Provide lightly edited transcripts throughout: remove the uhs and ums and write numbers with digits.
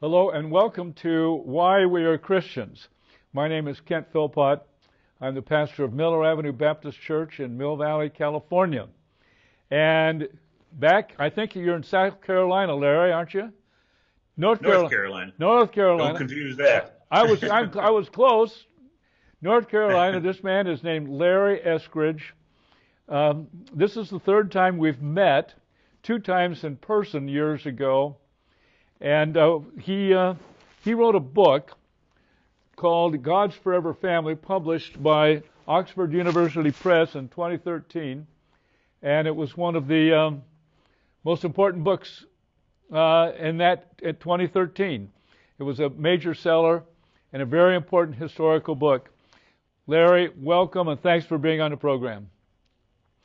Hello and welcome to Why We Are Christians. My name is Kent Philpott. I'm the pastor of Miller Avenue Baptist Church in Mill Valley, California. And I think you're in South Carolina, Larry, aren't you? North Carolina. North Don't Carolina. confuse that. I was close. North Carolina. This man is named Larry Eskridge. This is the third time we've met, 2 times in person years ago. And he wrote a book called God's Forever Family, published by Oxford University Press in 2013. And it was one of the most important books in 2013. It was a major seller and a very important historical book. Larry, welcome and thanks for being on the program.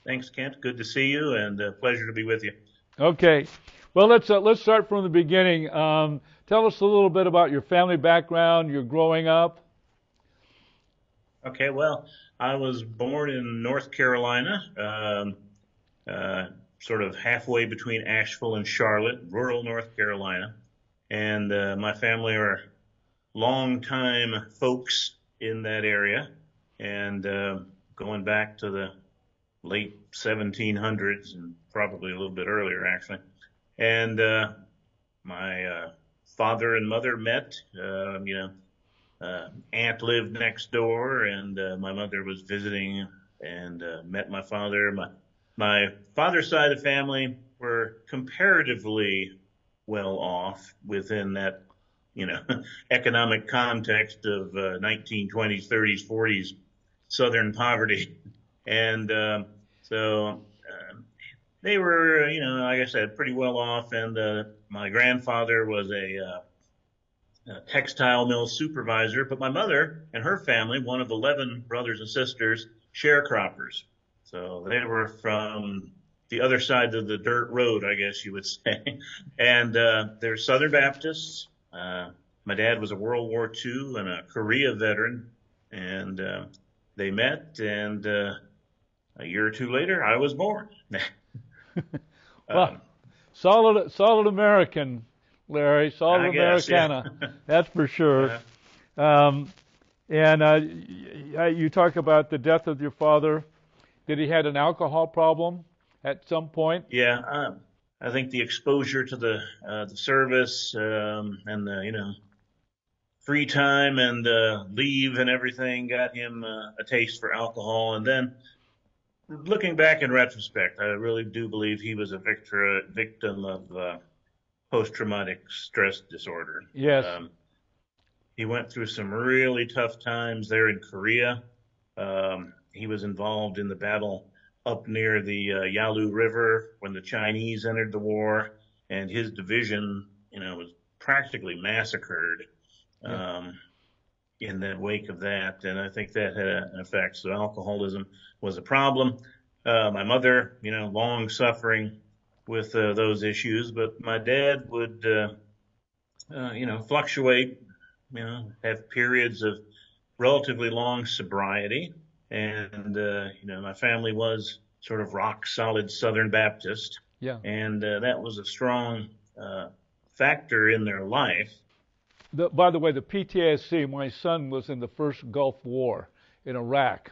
Thanks, Kent. Good to see you and a pleasure to be with you. Okay. Well, let's start from the beginning. Tell us a little bit about your family background, your growing up. Okay, well, I was born in North Carolina, sort of halfway between Asheville and Charlotte, rural North Carolina. And my family are longtime folks in that area, and going back to the late 1700s and probably a little bit earlier, actually. And my father and mother met. Aunt lived next door, and my mother was visiting and met my father. My father's side of the family were comparatively well off within that, economic context of 1920s, 30s, 40s Southern poverty. And so they were, like I said, pretty well off. And my grandfather was a textile mill supervisor. But my mother and her family, one of 11 brothers and sisters, sharecroppers. So they were from the other side of the dirt road, I guess you would say. And they're Southern Baptists. My dad was a World War II and a Korea veteran. And they met, and a year or two later, I was born. Well, solid American, Larry, solid I guess, Americana, yeah. that's for sure. You talk about the death of your father. Did he had an alcohol problem at some point? Yeah, I think the exposure to the service and the free time and leave and everything got him a taste for alcohol. And then looking back in retrospect, I really do believe he was a victim of post-traumatic stress disorder. Yes. He went through some really tough times there in Korea. He was involved in the battle up near the Yalu River when the Chinese entered the war, and his division, was practically massacred in the wake of that. And I think that had an effect. So alcoholism was a problem. My mother, long suffering with those issues, but my dad would, fluctuate, have periods of relatively long sobriety. And, my family was sort of rock solid Southern Baptist. Yeah. And that was a strong factor in their life. By the way, the PTSD, my son was in the first Gulf War in Iraq.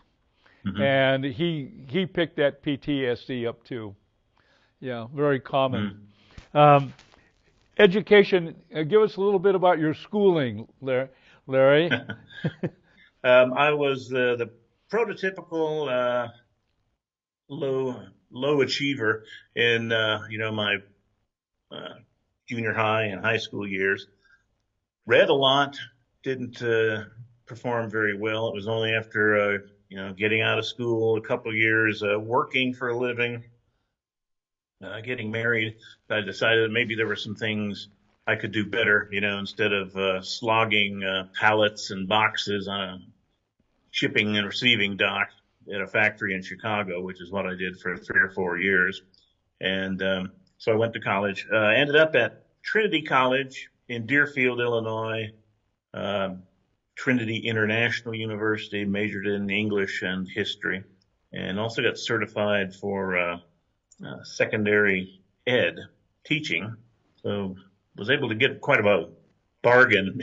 Mm-hmm. And he picked that PTSD up too. Yeah, very common. Mm-hmm. Education, give us a little bit about your schooling, Larry. I was the prototypical low achiever in my junior high and high school years. Read a lot, didn't perform very well. It was only after getting out of school, a couple of years working for a living, getting married, I decided maybe there were some things I could do better, instead of slogging pallets and boxes on a shipping and receiving dock at a factory in Chicago, which is what I did for 3 or 4 years. And so I went to college, ended up at Trinity College in Deerfield, Illinois, Trinity International University, majored in English and history, and also got certified for secondary ed teaching. So was able to get quite a bargain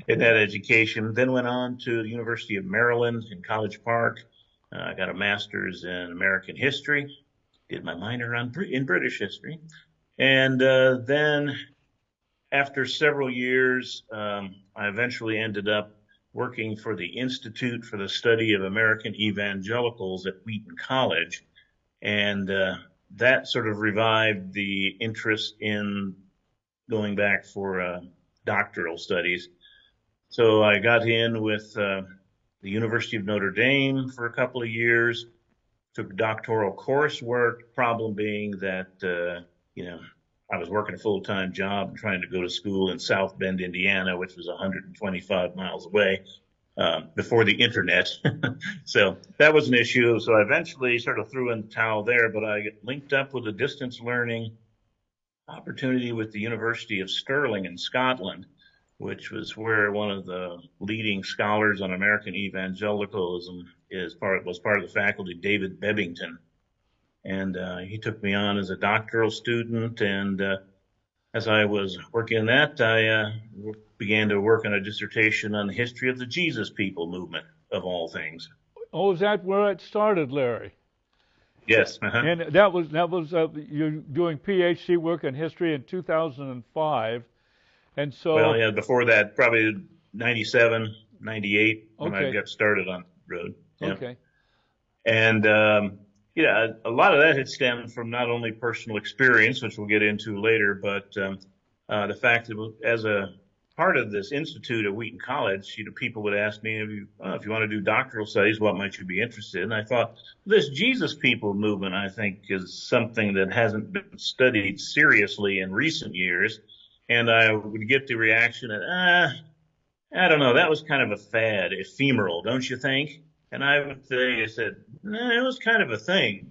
in that education. Then went on to the University of Maryland in College Park. I got a master's in American history, did my minor in British history. And then after several years, I eventually ended up working for the Institute for the Study of American Evangelicals at Wheaton College. And that sort of revived the interest in going back for doctoral studies. So I got in with the University of Notre Dame for a couple of years, took doctoral coursework, problem being that, I was working a full-time job and trying to go to school in South Bend, Indiana, which was 125 miles away before the internet. So that was an issue. So I eventually sort of threw in the towel there, but I linked up with a distance learning opportunity with the University of Stirling in Scotland, which was where one of the leading scholars on American evangelicalism was part of the faculty, David Bebbington. And he took me on as a doctoral student. And as I was working on that, I began to work on a dissertation on the history of the Jesus People movement, of all things. Oh, is that where it started, Larry? Yes. Uh-huh. And that was you're doing PhD work in history in 2005, and so. Well, yeah, before that, probably 97, 98 when Okay. I got started on the road. Yeah. Okay. And a lot of that had stemmed from not only personal experience, which we'll get into later, but the fact that as a part of this institute at Wheaton College, people would ask me, if you want to do doctoral studies, what might you be interested in? And I thought, this Jesus People movement, I think, is something that hasn't been studied seriously in recent years. And I would get the reaction that, I don't know, that was kind of a fad, ephemeral, don't you think? And I would say, it was kind of a thing.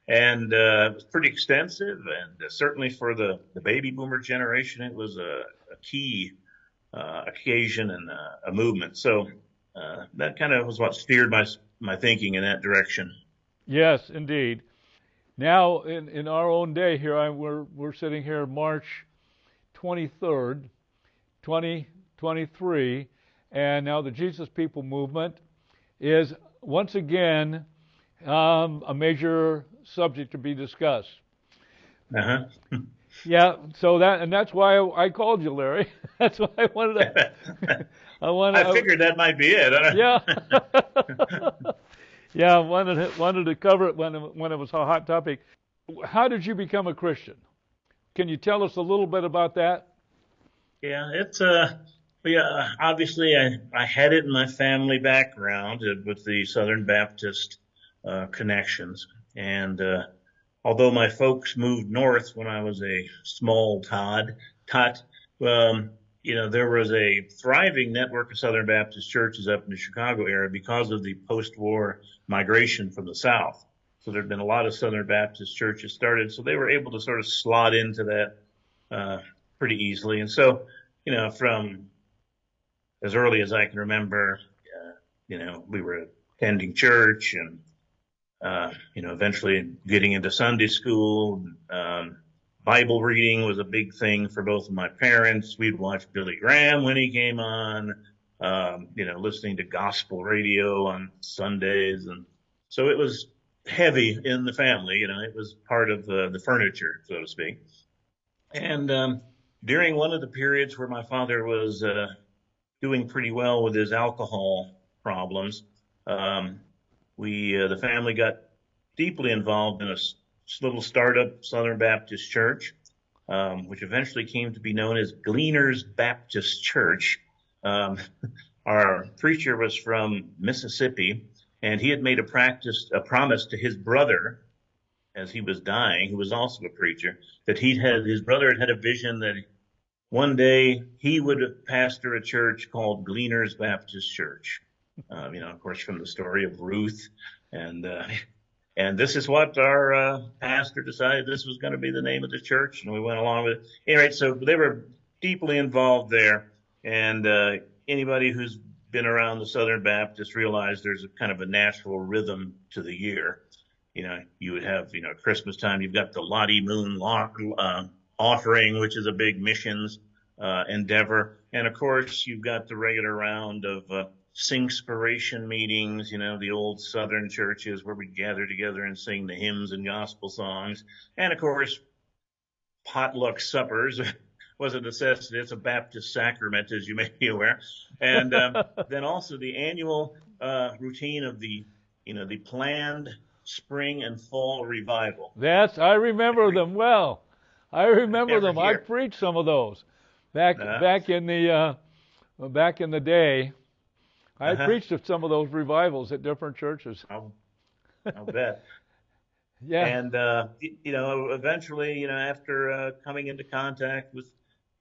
And it was pretty extensive. And certainly for the baby boomer generation, it was a key occasion and a movement. So that kind of was what steered my thinking in that direction. Yes, indeed. Now, in our own day here, we're sitting here March 23rd, 2023, and now the Jesus People movement is once again a major subject to be discussed. Uh-huh. Yeah, so that's why I called you, Larry. That's why I wanted to. I figured that might be it. Yeah. Yeah, wanted to cover it when it was a hot topic. How did you become a Christian? Can you tell us a little bit about that? Yeah, obviously I had it in my family background with the Southern Baptist connections. And although my folks moved north when I was a small tot, there was a thriving network of Southern Baptist churches up in the Chicago area because of the post-war migration from the South. So there had been a lot of Southern Baptist churches started, so they were able to sort of slot into that pretty easily. And so, from as early as I can remember, we were attending church and, eventually getting into Sunday school. Bible reading was a big thing for both of my parents. We'd watch Billy Graham when he came on, listening to gospel radio on Sundays. And so it was heavy in the family. It was part of the furniture, so to speak. And during one of the periods where my father was doing pretty well with his alcohol problems, the family got deeply involved in a little startup Southern Baptist church, which eventually came to be known as Gleaners Baptist Church. Our preacher was from Mississippi, and he had made a promise to his brother as he was dying, who was also a preacher, that his brother had a vision that one day he would pastor a church called Gleaners Baptist Church. Of course, from the story of Ruth. And this is what our pastor decided this was going to be the name of the church, and we went along with it. Anyway, so they were deeply involved there. And anybody who's been around the Southern Baptist realized there's a kind of a natural rhythm to the year. You would have, Christmas time, you've got the Lottie Moon offering, which is a big missions endeavor. And of course, you've got the regular round of singspiration meetings, the old Southern churches where we gather together and sing the hymns and gospel songs. And of course, potluck suppers was a necessity. It's a Baptist sacrament, as you may be aware. And then also the annual routine of the planned spring and fall revival. I remember them well. I remember them. I Here. preached some of those back in the day. I preached at some of those revivals at different churches. I'll bet. Yeah. And eventually, after coming into contact with,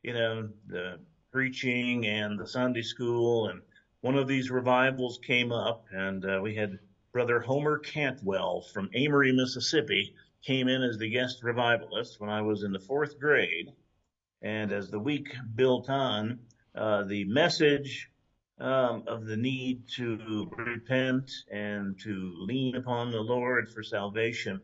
the preaching and the Sunday school, and one of these revivals came up, and we had Brother Homer Cantwell from Amory, Mississippi, came in as the guest revivalist when I was in the 4th grade. And as the week built on, the message of the need to repent and to lean upon the Lord for salvation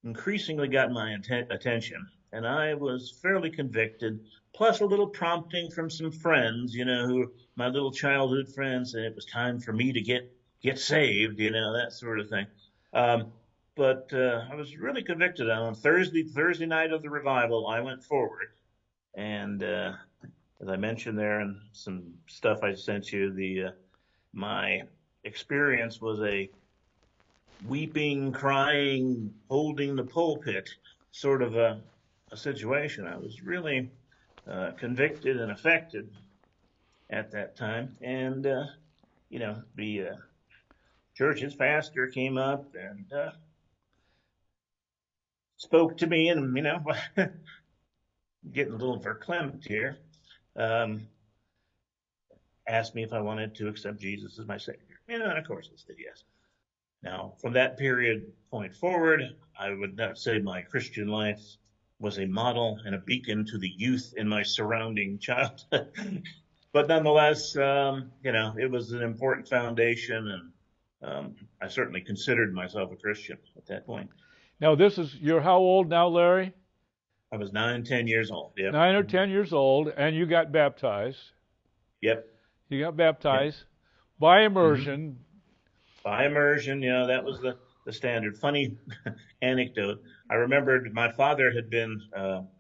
increasingly got my attention. And I was fairly convicted, plus a little prompting from some friends, who my little childhood friends, and it was time for me to get saved, that sort of thing. But I was really convicted. On Thursday night of the revival, I went forward. And as I mentioned there in some stuff I sent you, my experience was a weeping, crying, holding the pulpit sort of a situation. I was really convicted and affected at that time. And, the church's pastor came up and spoke to me, and, getting a little verklempt here, asked me if I wanted to accept Jesus as my Savior. And of course I said yes. Now, from that point forward, I would not say my Christian life was a model and a beacon to the youth in my surrounding childhood. But nonetheless, it was an important foundation, and I certainly considered myself a Christian at that point. Now, you're how old now, Larry? I was 10 years old. Yep. 9 or 10 years old, and you got baptized. Yep. You got baptized by immersion. Mm-hmm. By immersion, that was the standard. Funny anecdote. I remembered my father had been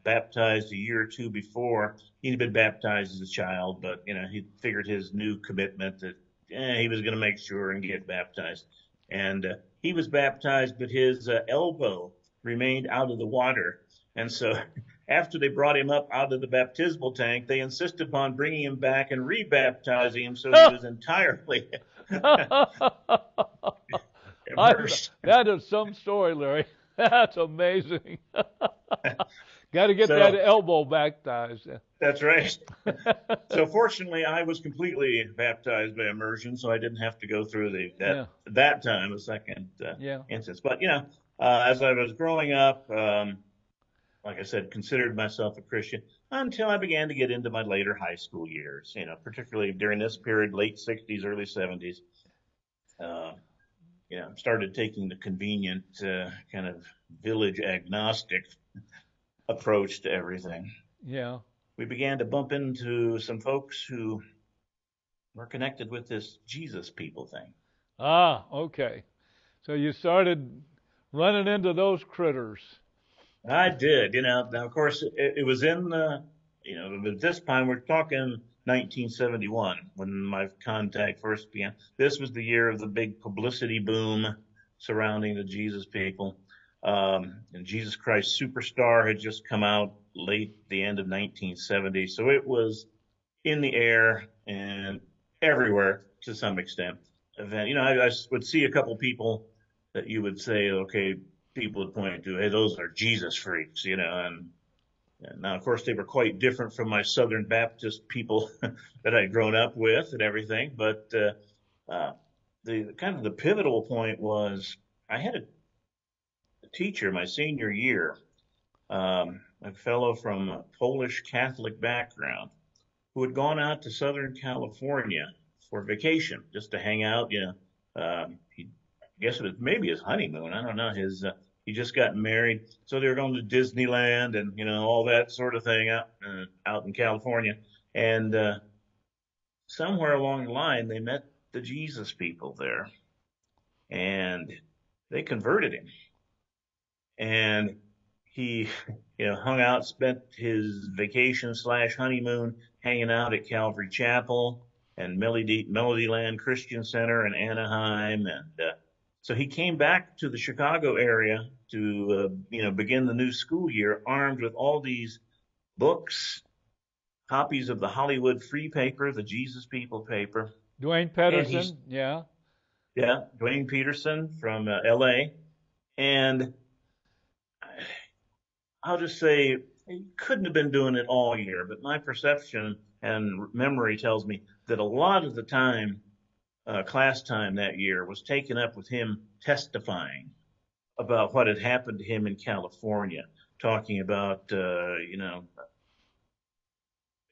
baptized a year or two before. He'd been baptized as a child, but he figured his new commitment that he was going to make sure and get baptized. And he was baptized, but his elbow remained out of the water. And so after they brought him up out of the baptismal tank, they insisted upon bringing him back and rebaptizing him, so he was entirely immersed. That is some story, Larry. That's amazing. Got to get that elbow baptized. That's right. So fortunately, I was completely baptized by immersion, so I didn't have to go through that time a second instance. But as I was growing up, like I said, considered myself a Christian until I began to get into my later high school years, particularly during this period, late 60s, early 70s. Started taking the convenient kind of village agnostic approach to everything. Yeah. We began to bump into some folks who were connected with this Jesus people thing. Ah, okay. So you started running into those critters. I did, Now, of course, it was in, at this time, we're talking 1971 when my contact first began. This was the year of the big publicity boom surrounding the Jesus people. And Jesus Christ Superstar had just come out the end of 1970. So it was in the air and everywhere to some extent. I would see a couple people that you would say, okay, people would point to, hey, those are Jesus freaks, and now, of course, they were quite different from my Southern Baptist people that I'd grown up with and everything. But the kind of the pivotal point was I had a teacher my senior year, a fellow from a Polish Catholic background who had gone out to Southern California for vacation just to hang out. I guess it was maybe his honeymoon. I don't know. He just got married, so they were going to Disneyland and all that sort of thing out in California. And somewhere along the line, they met the Jesus people there, and they converted him. And he, hung out, spent his vacation / honeymoon hanging out at Calvary Chapel and Melodyland Christian Center in Anaheim, and so he came back to the Chicago area to, begin the new school year armed with all these books, copies of the Hollywood Free paper, the Jesus People paper, Dwayne and Pedersen, yeah. Dwayne Peterson from L.A. And I'll just say he couldn't have been doing it all year, but my perception and memory tells me that a lot of the time, class time that year, was taken up with him testifying about what had happened to him in California, talking about,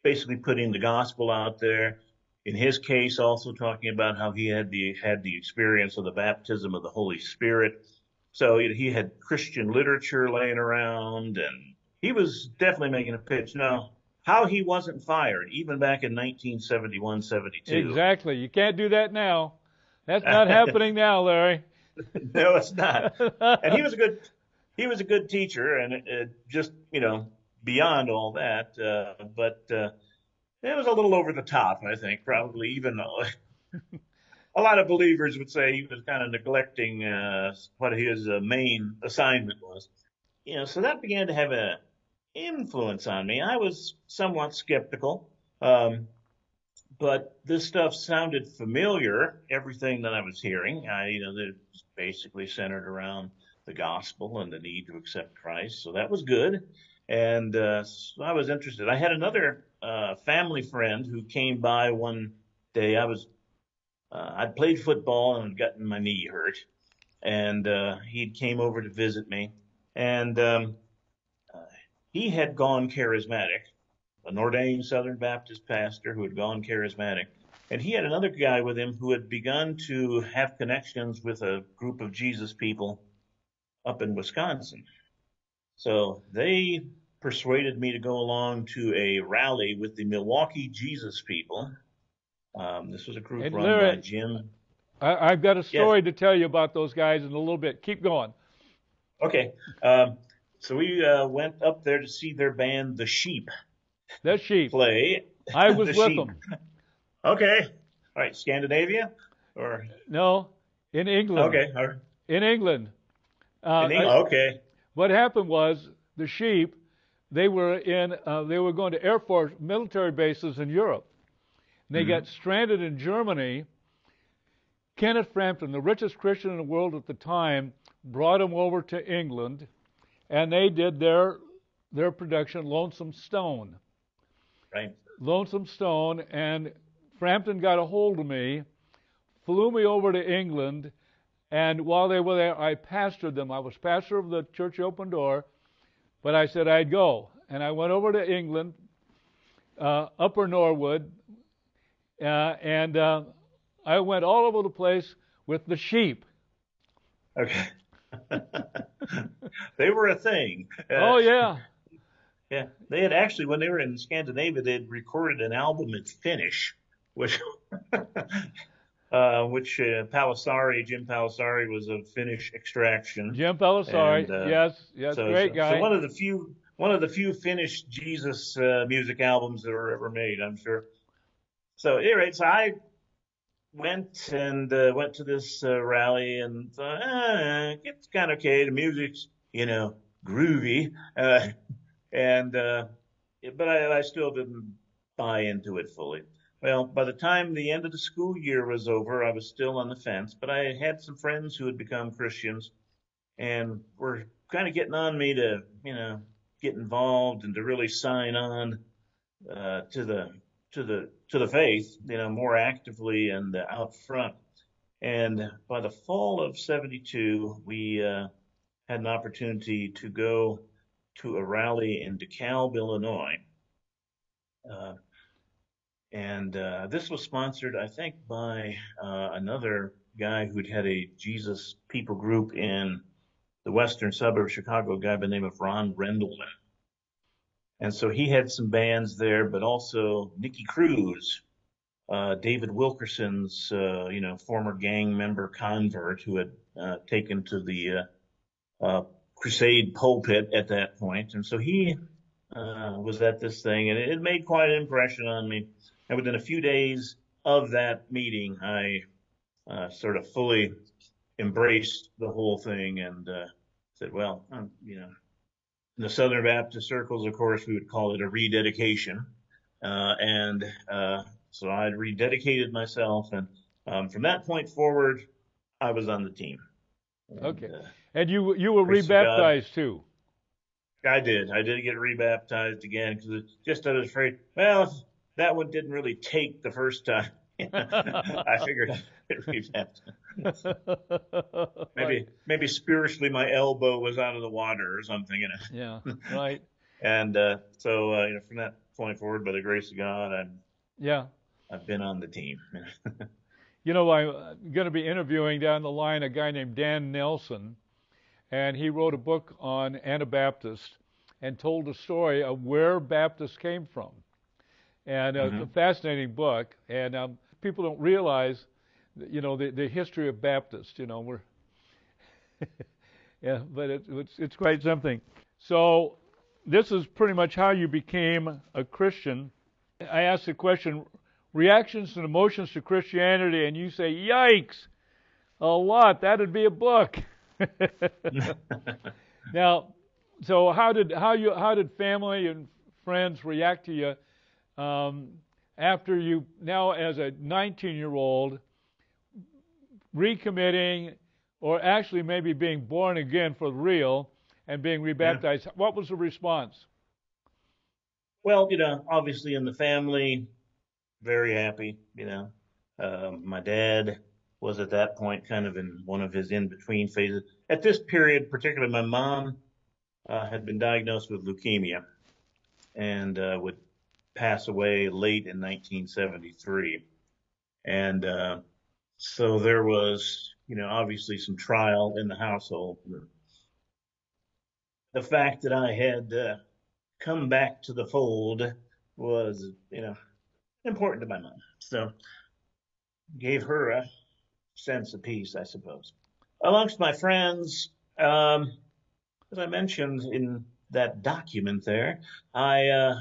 basically putting the gospel out there. In his case, also talking about how he had the experience of the baptism of the Holy Spirit. So he had Christian literature laying around, and he was definitely making a pitch. Now, how he wasn't fired, even back in 1971, 72. Exactly. You can't do that now. That's not happening now, Larry. No, it's not. And he was a good teacher, and just beyond all that, but it was a little over the top, I think, probably even though a lot of believers would say he was kind of neglecting what his main assignment was. So that began to have an influence on me. I was somewhat skeptical, but this stuff sounded familiar. Everything that I was hearing, that was basically centered around the gospel and the need to accept Christ. So that was good, and so I was interested. I had another family friend who came by one day. I'd played football and had gotten my knee hurt, and he came over to visit me, and he had gone charismatic, an ordained Southern Baptist pastor who had gone charismatic, and he had another guy with him who had begun to have connections with a group of Jesus people up in Wisconsin. So they persuaded me to go along to a rally with the Milwaukee Jesus people. This was a group run Larry, by Jim. I've got a story Yes. to tell you about those guys in a little bit. Keep going. Okay. So we went up there to see their band, The Sheep, The Sheep. play. I was The with Sheep. them. Okay. All right. Scandinavia? Or No, in England. Okay. All right. In England. In England? Okay. What happened was the Sheep, they were going to Air Force military bases in Europe. And they got stranded in Germany. Kenneth Frampton, the richest Christian in the world at the time, brought them over to England, and they did their production, Lonesome Stone. Right. Lonesome Stone, and Frampton got a hold of me, flew me over to England, and while they were there, I pastored them. I was pastor of the Church Open Door, but I said I'd go. And I went over to England, Upper Norwood, and I went all over the place with the Sheep. Okay. They were a thing. Oh, yeah. Yeah. They had actually, when they were in Scandinavia, they had recorded an album in Finnish, which Jim Palisari was of Finnish extraction. Jim Palisari, yes, great guy. So one of the few Finnish Jesus music albums that were ever made, I'm sure. So anyway, so I went to this rally and thought, it's kind of okay. The music's groovy, but I still didn't buy into it fully. Well, by the time the end of the school year was over, I was still on the fence, but I had some friends who had become Christians and were kind of getting on me to, get involved and to really sign on to the faith, more actively and out front. And by the fall of '72, we had an opportunity to go to a rally in DeKalb, Illinois. And this was sponsored, I think, by another guy who'd had a Jesus people group in the western suburb of Chicago, a guy by the name of Ron Rendleman. And so he had some bands there, but also Nicky Cruz, David Wilkerson's, former gang member convert who had taken to the crusade pulpit at that point. And so he was at this thing, and it made quite an impression on me. And within a few days of that meeting, I sort of fully embraced the whole thing and said, well, in the Southern Baptist circles, of course, we would call it a rededication. So I rededicated myself, and from that point forward, I was on the team. And, okay. And you were rebaptized too. I did. I did get rebaptized again because I was afraid, well, that one didn't really take the first time. I figured I'd get rebaptized. Maybe spiritually my elbow was out of the water or something, Yeah, right. And so from that point forward, by the grace of God, I've been on the team. I'm going to be interviewing down the line a guy named Dan Nelson, and he wrote a book on Anabaptists and told the story of where Baptists came from. And it's a fascinating book, and people don't realize, the history of Baptists. But it's quite something. So this is pretty much how you became a Christian. I asked the question, reactions and emotions to Christianity, and you say, yikes, a lot. That'd be a book. Now, so how did family and friends react to you after you, now as a 19-year-old, recommitting, or actually maybe being born again for real and being rebaptized? Yeah. What was the response? Well, obviously in the family, very happy. My dad was at that point kind of in one of his in-between phases. At this period, particularly my mom had been diagnosed with leukemia and would pass away late in 1973. And so there was, obviously some trial in the household. The fact that I had come back to the fold was, important to my mom. So gave her a sense of peace, I suppose. Amongst my friends, as I mentioned in that document there, I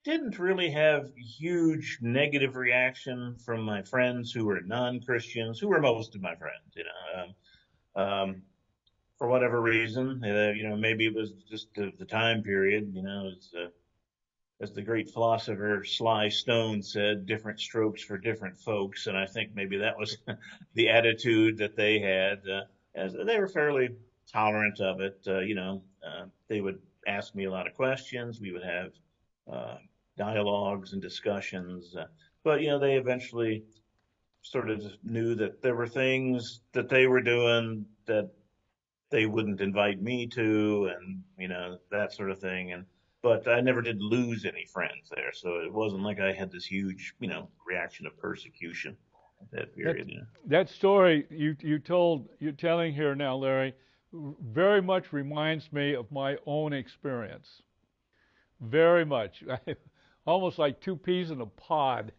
didn't really have huge negative reaction from my friends who were non-Christians, who were most of my friends, for whatever reason, maybe it was just the time period, as the great philosopher Sly Stone said, different strokes for different folks. And I think maybe that was the attitude that they had, as they were fairly tolerant of it. They would ask me a lot of questions. We would have dialogues and discussions. But they eventually sort of knew that there were things that they were doing that they wouldn't invite me to, and, that sort of thing. But I never did lose any friends there. So it wasn't like I had this huge, reaction of persecution at that period. That story you're telling here now, Larry, very much reminds me of my own experience. Very much. Almost like two peas in a pod.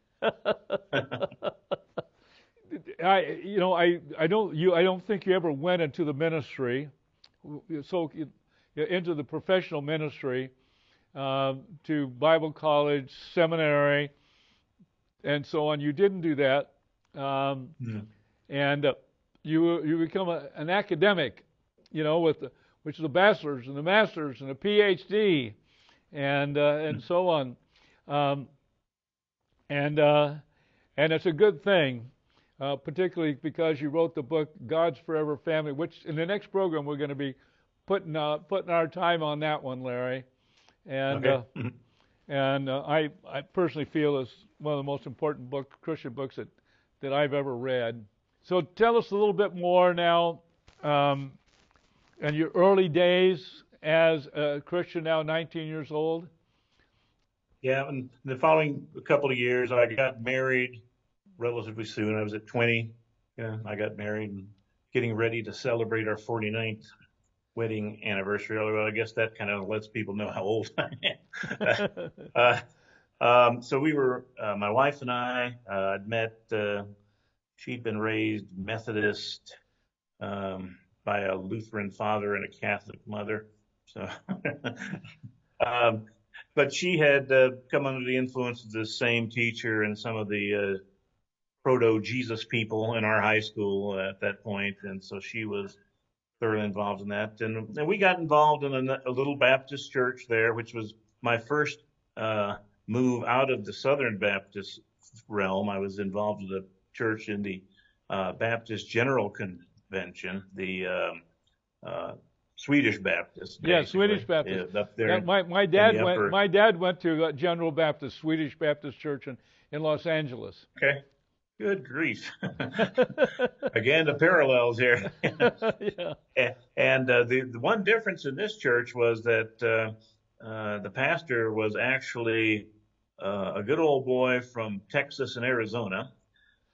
I don't think you ever went into the ministry, so into the professional ministry, to Bible college, seminary, and so on. You didn't do that, and you become an academic, which is a bachelor's and a master's and a PhD, and so on, and it's a good thing. Particularly because you wrote the book God's Forever Family, which in the next program we're going to be putting our time on that one, Larry. And okay. I personally feel is one of the most important Christian books that I've ever read. So tell us a little bit more now, in your early days as a Christian, now 19 years old. Yeah, and the following couple of years, I got married relatively soon. I was at 20. I got married and getting ready to celebrate our 49th wedding anniversary. Well, I guess that kind of lets people know how old I am. uh, so we were, my wife and I had met. She'd been raised Methodist by a Lutheran father and a Catholic mother. So, um, but she had come under the influence of the same teacher and some of the proto Jesus people in our high school at that point, and so she was thoroughly involved in that. And we got involved in a little Baptist church there, which was my first move out of the Southern Baptist realm. I was involved with a church in the Baptist General Convention, the Swedish Baptist, Yeah, basically. Swedish Baptist. Up there Yeah, my dad in the went. upper. My dad went to General Baptist, Swedish Baptist Church in Los Angeles. Okay. Good grief. Again, the parallels here. Yeah. And the one difference in this church was that the pastor was actually a good old boy from Texas and Arizona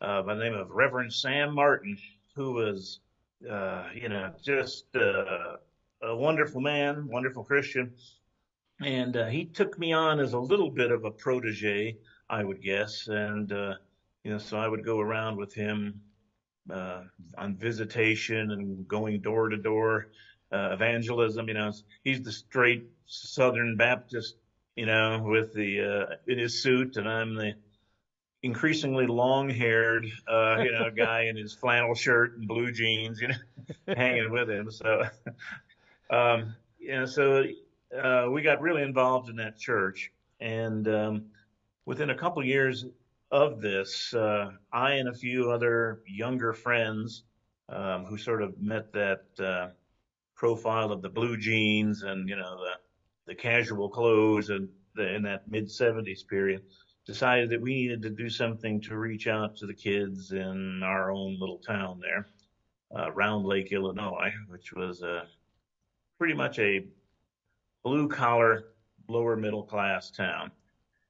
by the name of Reverend Sam Martin, who was, just a wonderful man, wonderful Christian. And he took me on as a little bit of a protege, I would guess. And, so I would go around with him on visitation and going door to door evangelism. He's the straight Southern Baptist, with the in his suit, and I'm the increasingly long-haired, guy in his flannel shirt and blue jeans, hanging with him. So, we got really involved in that church, and within a couple of years of this, I and a few other younger friends who sort of met that profile of the blue jeans and the casual clothes and in that mid '70s period, decided that we needed to do something to reach out to the kids in our own little town there, Round Lake, Illinois, which was pretty much a blue collar, lower middle class town.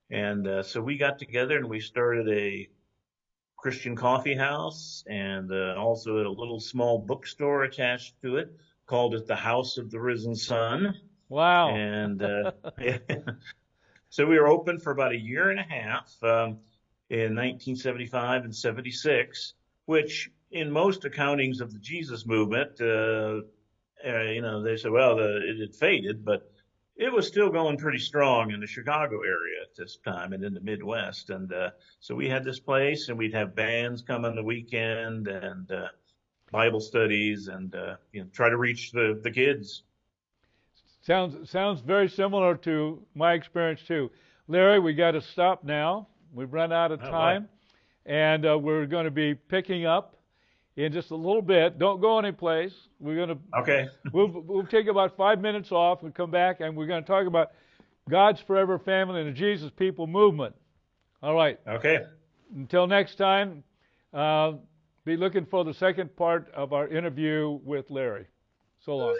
And so we got together and we started a Christian coffee house and also a little small bookstore attached to it. Called it the House of the Risen Sun. Wow. And so we were open for about a year and a half in 1975 and 76, which in most accountings of the Jesus movement, they said, well, it had faded, but it was still going pretty strong in the Chicago area at this time and in the Midwest. And so we had this place, and we'd have bands come on the weekend and Bible studies and try to reach the kids. Sounds very similar to my experience too. Larry, we got to stop now. We've run out of time, and we're going to be picking up in just a little bit. Don't go anyplace. We're going to Okay. We'll take about 5 minutes off and come back, and we're going to talk about God's Forever Family and the Jesus People movement. All right. Okay. Until next time, be looking for the second part of our interview with Larry. So long.